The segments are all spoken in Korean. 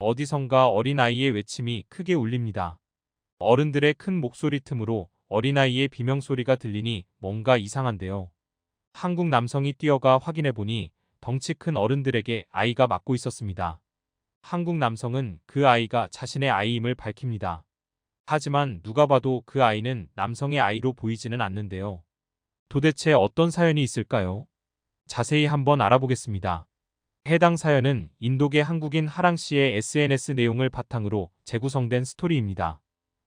어디선가 어린아이의 외침이 크게 울립니다. 어른들의 큰 목소리 틈으로 어린아이의 비명소리가 들리니 뭔가 이상한데요. 한국 남성이 뛰어가 확인해보니 덩치 큰 어른들에게 아이가 맞고 있었습니다. 한국 남성은 그 아이가 자신의 아이임을 밝힙니다. 하지만 누가 봐도 그 아이는 남성의 아이로 보이지는 않는데요. 도대체 어떤 사연이 있을까요? 자세히 한번 알아보겠습니다. 해당 사연은 인도계 한국인 하랑 씨의 SNS 내용을 바탕으로 재구성된 스토리입니다.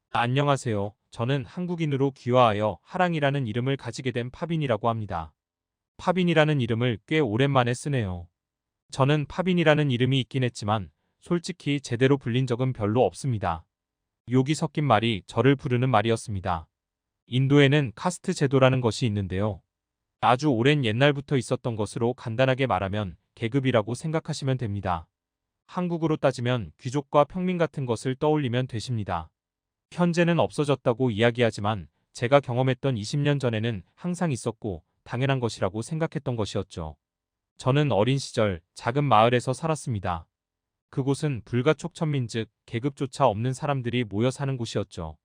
안녕하세요. 저는 한국인으로 귀화하여 하랑이라는 이름을 가지게 된 파빈이라고 합니다. 파빈이라는 이름을 꽤 오랜만에 쓰네요. 저는 파빈이라는 이름이 있긴 했지만 솔직히 제대로 불린 적은 별로 없습니다. 욕이 섞인 말이 저를 부르는 말이었습니다. 인도에는 카스트 제도라는 것이 있는데요. 아주 오랜 옛날부터 있었던 것으로 간단하게 말하면 계급이라고 생각하시면 됩니다. 한국으로 따지면 귀족과 평민 같은 것을 떠올리면 되십니다. 현재는 없어졌다고 이야기하지만 제가 경험했던 20년 전에는 항상 있었고 당연한 것이라고 생각했던 것이었죠. 저는 어린 시절 작은 마을에서 살았습니다. 그곳은 불가촉천민 즉 계급조차 없는 사람들이 모여 사는 곳이었죠.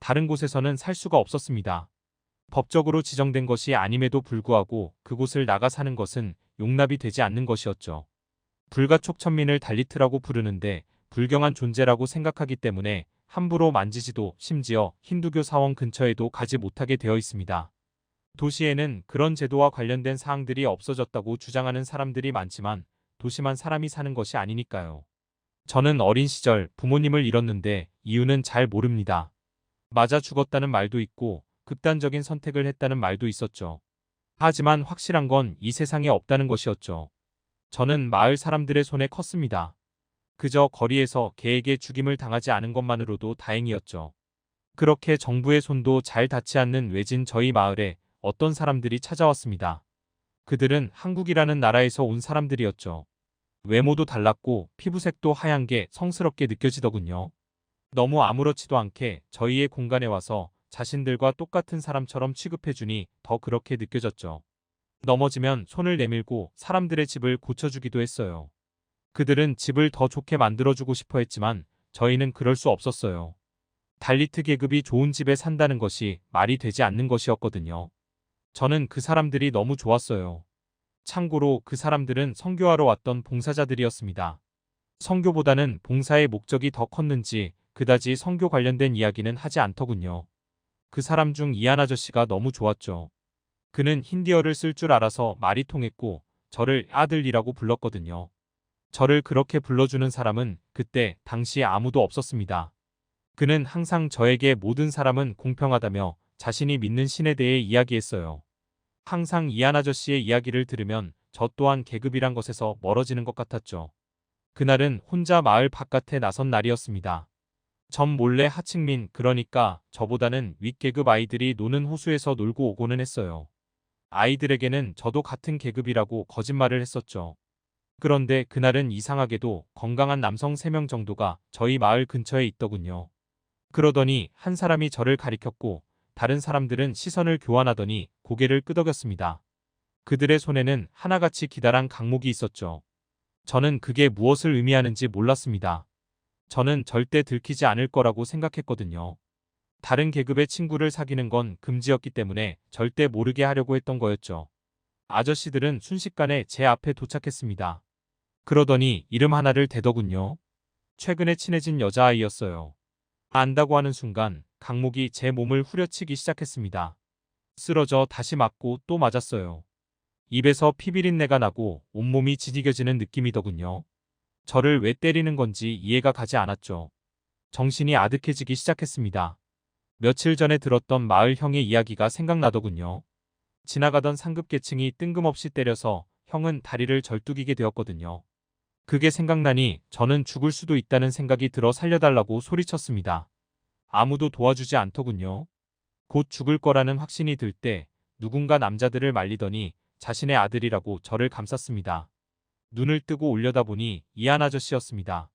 다른 곳에서는 살 수가 없었습니다. 법적으로 지정된 것이 아님에도 불구하고 그곳을 나가 사는 것은 용납이 되지 않는 것이었죠. 불가촉천민을 달리트라고 부르는데 불경한 존재라고 생각하기 때문에 함부로 만지지도 심지어 힌두교 사원 근처에도 가지 못하게 되어 있습니다. 도시에는 그런 제도와 관련된 사항들이 없어졌다고 주장하는 사람들이 많지만 도시만 사람이 사는 것이 아니니까요. 저는 어린 시절 부모님을 잃었는데 이유는 잘 모릅니다. 맞아 죽었다는 말도 있고 극단적인 선택을 했다는 말도 있었죠. 하지만 확실한 건 이 세상에 없다는 것이었죠. 저는 마을 사람들의 손에 컸습니다. 그저 거리에서 개에게 죽임을 당하지 않은 것만으로도 다행이었죠. 그렇게 정부의 손도 잘 닿지 않는 외진 저희 마을에 어떤 사람들이 찾아왔습니다. 그들은 한국이라는 나라에서 온 사람들이었죠. 외모도 달랐고 피부색도 하얀 게 성스럽게 느껴지더군요. 너무 아무렇지도 않게 저희의 공간에 와서 자신들과 똑같은 사람처럼 취급해주니 더 그렇게 느껴졌죠. 넘어지면 손을 내밀고 사람들의 집을 고쳐주기도 했어요. 그들은 집을 더 좋게 만들어주고 싶어 했지만 저희는 그럴 수 없었어요. 달리트 계급이 좋은 집에 산다는 것이 말이 되지 않는 것이었거든요. 저는 그 사람들이 너무 좋았어요. 참고로 그 사람들은 선교하러 왔던 봉사자들이었습니다. 선교보다는 봉사의 목적이 더 컸는지 그다지 선교 관련된 이야기는 하지 않더군요. 그 사람 중 이한 아저씨가 너무 좋았죠. 그는 힌디어를 쓸 줄 알아서 말이 통했고 저를 아들이라고 불렀거든요. 저를 그렇게 불러주는 사람은 그때 당시에 아무도 없었습니다. 그는 항상 저에게 모든 사람은 공평하다며 자신이 믿는 신에 대해 이야기했어요. 항상 이한 아저씨의 이야기를 들으면 저 또한 계급이란 것에서 멀어지는 것 같았죠. 그날은 혼자 마을 바깥에 나선 날이었습니다. 전 몰래 하층민 그러니까 저보다는 윗계급 아이들이 노는 호수에서 놀고 오고는 했어요. 아이들에게는 저도 같은 계급이라고 거짓말을 했었죠. 그런데 그날은 이상하게도 건강한 남성 3명 정도가 저희 마을 근처에 있더군요. 그러더니 한 사람이 저를 가리켰고 다른 사람들은 시선을 교환하더니 고개를 끄덕였습니다. 그들의 손에는 하나같이 기다란 강목이 있었죠. 저는 그게 무엇을 의미하는지 몰랐습니다. 저는 절대 들키지 않을 거라고 생각했거든요. 다른 계급의 친구를 사귀는 건 금지였기 때문에 절대 모르게 하려고 했던 거였죠. 아저씨들은 순식간에 제 앞에 도착했습니다. 그러더니 이름 하나를 대더군요. 최근에 친해진 여자아이였어요. 안다고 하는 순간 강목이 제 몸을 후려치기 시작했습니다. 쓰러져 다시 맞고 또 맞았어요. 입에서 피비린내가 나고 온몸이 지지겨지는 느낌이더군요. 저를 왜 때리는 건지 이해가 가지 않았죠. 정신이 아득해지기 시작했습니다. 며칠 전에 들었던 마을 형의 이야기가 생각나더군요. 지나가던 상급계층이 뜬금없이 때려서 형은 다리를 절뚝이게 되었거든요. 그게 생각나니 저는 죽을 수도 있다는 생각이 들어 살려달라고 소리쳤습니다. 아무도 도와주지 않더군요. 곧 죽을 거라는 확신이 들 때 누군가 남자들을 말리더니 자신의 아들이라고 저를 감쌌습니다. 눈을 뜨고 올려다보니 이한 아저씨였습니다.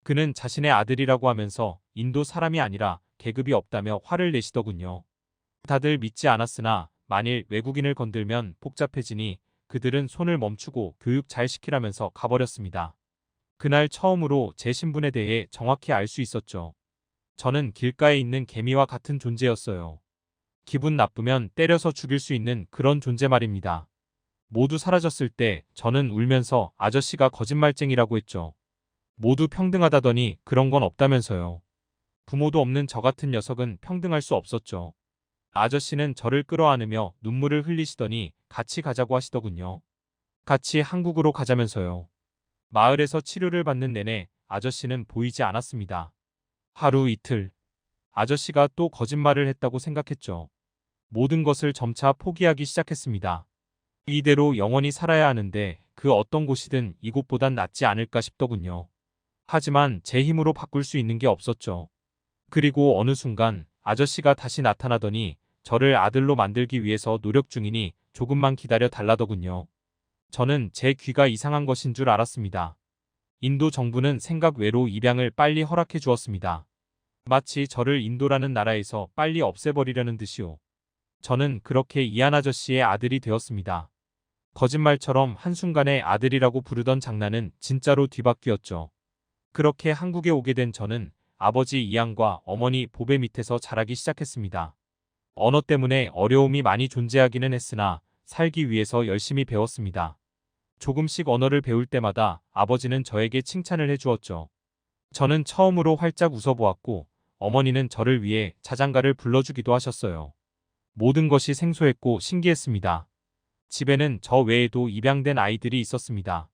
그는 자신의 아들이라고 하면서 인도 사람이 아니라 계급이 없다며 화를 내시더군요. 다들 믿지 않았으나 만일 외국인을 건들면 복잡해지니 그들은 손을 멈추고 교육 잘 시키라면서 가버렸습니다. 그날 처음으로 제 신분에 대해 정확히 알 수 있었죠. 저는 길가에 있는 개미와 같은 존재였어요. 기분 나쁘면 때려서 죽일 수 있는 그런 존재 말입니다. 모두 사라졌을 때 저는 울면서 아저씨가 거짓말쟁이라고 했죠. 모두 평등하다더니 그런 건 없다면서요. 부모도 없는 저 같은 녀석은 평등할 수 없었죠. 아저씨는 저를 끌어안으며 눈물을 흘리시더니 같이 가자고 하시더군요. 같이 한국으로 가자면서요. 마을에서 치료를 받는 내내 아저씨는 보이지 않았습니다. 하루 이틀. 아저씨가 또 거짓말을 했다고 생각했죠. 모든 것을 점차 포기하기 시작했습니다. 이대로 영원히 살아야 하는데 그 어떤 곳이든 이곳보단 낫지 않을까 싶더군요. 하지만 제 힘으로 바꿀 수 있는 게 없었죠. 그리고 어느 순간 아저씨가 다시 나타나더니 저를 아들로 만들기 위해서 노력 중이니 조금만 기다려 달라더군요. 저는 제 귀가 이상한 것인 줄 알았습니다. 인도 정부는 생각 외로 입양을 빨리 허락해 주었습니다. 마치 저를 인도라는 나라에서 빨리 없애버리려는 듯이요. 저는 그렇게 이안 아저씨의 아들이 되었습니다. 거짓말처럼 한순간에 아들이라고 부르던 장난은 진짜로 뒤바뀌었죠. 그렇게 한국에 오게 된 저는 아버지 이안과 어머니 보배 밑에서 자라기 시작했습니다. 언어 때문에 어려움이 많이 존재하기는 했으나 살기 위해서 열심히 배웠습니다. 조금씩 언어를 배울 때마다 아버지는 저에게 칭찬을 해주었죠. 저는 처음으로 활짝 웃어보았고 어머니는 저를 위해 자장가를 불러주기도 하셨어요. 모든 것이 생소했고 신기했습니다. 집에는 저 외에도 입양된 아이들이 있었습니다.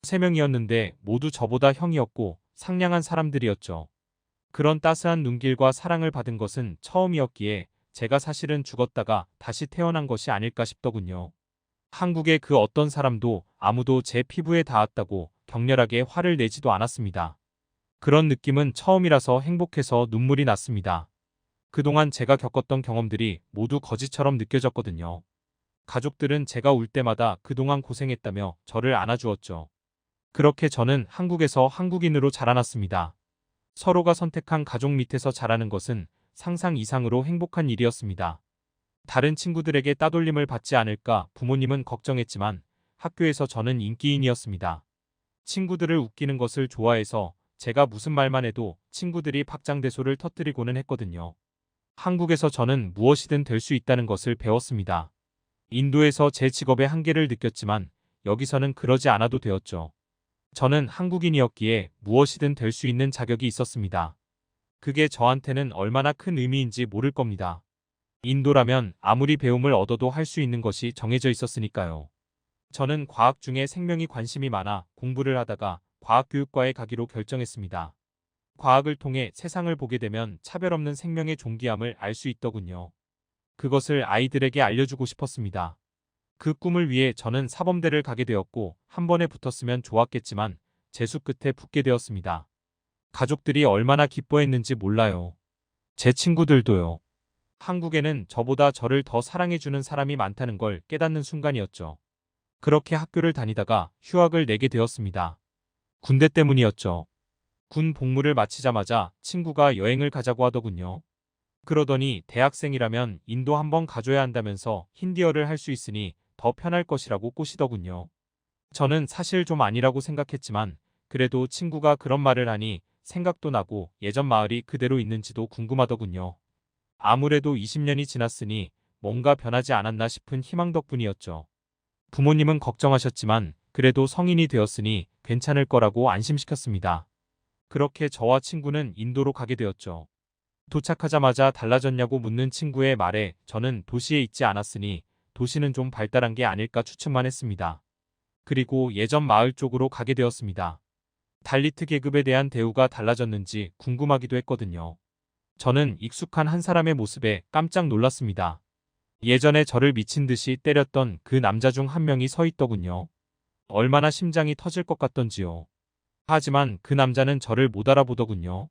3명이었는데 모두 저보다 형이었고 상냥한 사람들이었죠. 그런 따스한 눈길과 사랑을 받은 것은 처음이었기에 제가 사실은 죽었다가 다시 태어난 것이 아닐까 싶더군요. 한국의 그 어떤 사람도 아무도 제 피부에 닿았다고 격렬하게 화를 내지도 않았습니다. 그런 느낌은 처음이라서 행복해서 눈물이 났습니다. 그동안 제가 겪었던 경험들이 모두 거짓처럼 느껴졌거든요. 가족들은 제가 울 때마다 그동안 고생했다며 저를 안아주었죠. 그렇게 저는 한국에서 한국인으로 자라났습니다. 서로가 선택한 가족 밑에서 자라는 것은 상상 이상으로 행복한 일이었습니다. 다른 친구들에게 따돌림을 받지 않을까 부모님은 걱정했지만 학교에서 저는 인기인이었습니다. 친구들을 웃기는 것을 좋아해서 제가 무슨 말만 해도 친구들이 박장대소를 터뜨리고는 했거든요. 한국에서 저는 무엇이든 될 수 있다는 것을 배웠습니다. 인도에서 제 직업의 한계를 느꼈지만 여기서는 그러지 않아도 되었죠. 저는 한국인이었기에 무엇이든 될 수 있는 자격이 있었습니다. 그게 저한테는 얼마나 큰 의미인지 모를 겁니다. 인도라면 아무리 배움을 얻어도 할 수 있는 것이 정해져 있었으니까요. 저는 과학 중에 생명이 관심이 많아 공부를 하다가 과학교육과에 가기로 결정했습니다. 과학을 통해 세상을 보게 되면 차별 없는 생명의 존귀함을 알 수 있더군요. 그것을 아이들에게 알려주고 싶었습니다. 그 꿈을 위해 저는 사범대를 가게 되었고 한 번에 붙었으면 좋았겠지만 재수 끝에 붙게 되었습니다. 가족들이 얼마나 기뻐했는지 몰라요. 제 친구들도요. 한국에는 저보다 저를 더 사랑해주는 사람이 많다는 걸 깨닫는 순간이었죠. 그렇게 학교를 다니다가 휴학을 내게 되었습니다. 군대 때문이었죠. 군 복무를 마치자마자 친구가 여행을 가자고 하더군요. 그러더니 대학생이라면 인도 한번 가줘야 한다면서 힌디어를 할 수 있으니 더 편할 것이라고 꼬시더군요. 저는 사실 좀 아니라고 생각했지만 그래도 친구가 그런 말을 하니 생각도 나고 예전 마을이 그대로 있는지도 궁금하더군요. 아무래도 20년이 지났으니 뭔가 변하지 않았나 싶은 희망 덕분이었죠. 부모님은 걱정하셨지만 그래도 성인이 되었으니 괜찮을 거라고 안심시켰습니다. 그렇게 저와 친구는 인도로 가게 되었죠. 도착하자마자 달라졌냐고 묻는 친구의 말에 저는 도시에 있지 않았으니 도시는 좀 발달한 게 아닐까 추측만 했습니다. 그리고 예전 마을 쪽으로 가게 되었습니다. 달리트 계급에 대한 대우가 달라졌는지 궁금하기도 했거든요. 저는 익숙한 한 사람의 모습에 깜짝 놀랐습니다. 예전에 저를 미친 듯이 때렸던 그 남자 중 한 명이 서 있더군요. 얼마나 심장이 터질 것 같던지요. 하지만 그 남자는 저를 못 알아보더군요.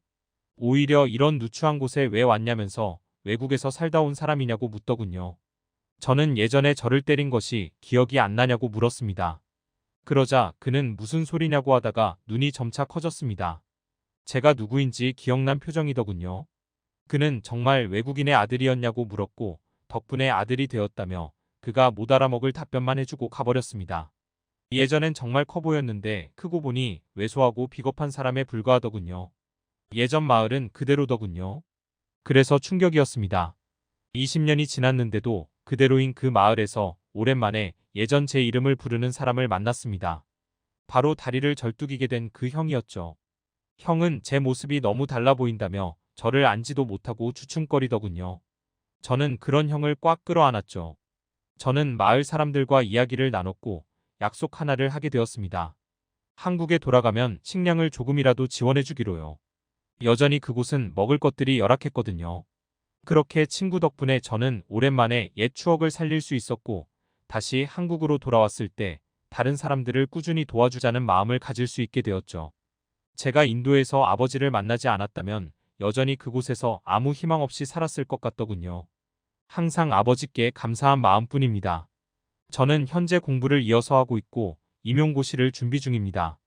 오히려 이런 누추한 곳에 왜 왔냐면서 외국에서 살다 온 사람이냐고 묻더군요. 저는 예전에 저를 때린 것이 기억이 안 나냐고 물었습니다. 그러자 그는 무슨 소리냐고 하다가 눈이 점차 커졌습니다. 제가 누구인지 기억난 표정이더군요. 그는 정말 외국인의 아들이었냐고 물었고 덕분에 아들이 되었다며 그가 못 알아먹을 답변만 해주고 가버렸습니다. 예전엔 정말 커 보였는데 크고 보니 왜소하고 비겁한 사람에 불과하더군요. 예전 마을은 그대로더군요. 그래서 충격이었습니다. 20년이 지났는데도 그대로인 그 마을에서 오랜만에 예전 제 이름을 부르는 사람을 만났습니다. 바로 다리를 절뚝이게 된 그 형이었죠. 형은 제 모습이 너무 달라 보인다며 저를 앉지도 못하고 주춤거리더군요. 저는 그런 형을 꽉 끌어안았죠. 저는 마을 사람들과 이야기를 나눴고 약속 하나를 하게 되었습니다. 한국에 돌아가면 식량을 조금이라도 지원해주기로요. 여전히 그곳은 먹을 것들이 열악했거든요. 그렇게 친구 덕분에 저는 오랜만에 옛 추억을 살릴 수 있었고 다시 한국으로 돌아왔을 때 다른 사람들을 꾸준히 도와주자는 마음을 가질 수 있게 되었죠. 제가 인도에서 아버지를 만나지 않았다면 여전히 그곳에서 아무 희망 없이 살았을 것 같더군요. 항상 아버지께 감사한 마음뿐입니다. 저는 현재 공부를 이어서 하고 있고 임용고시를 준비 중입니다.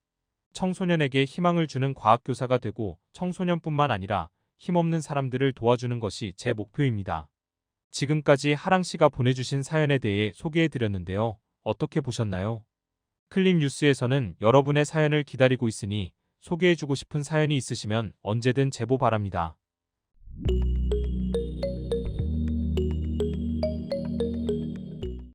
청소년에게 희망을 주는 과학교사가 되고 청소년뿐만 아니라 힘없는 사람들을 도와주는 것이 제 목표입니다. 지금까지 하랑 씨가 보내주신 사연에 대해 소개해드렸는데요. 어떻게 보셨나요? 클립 뉴스에서는 여러분의 사연을 기다리고 있으니 소개해주고 싶은 사연이 있으시면 언제든 제보 바랍니다.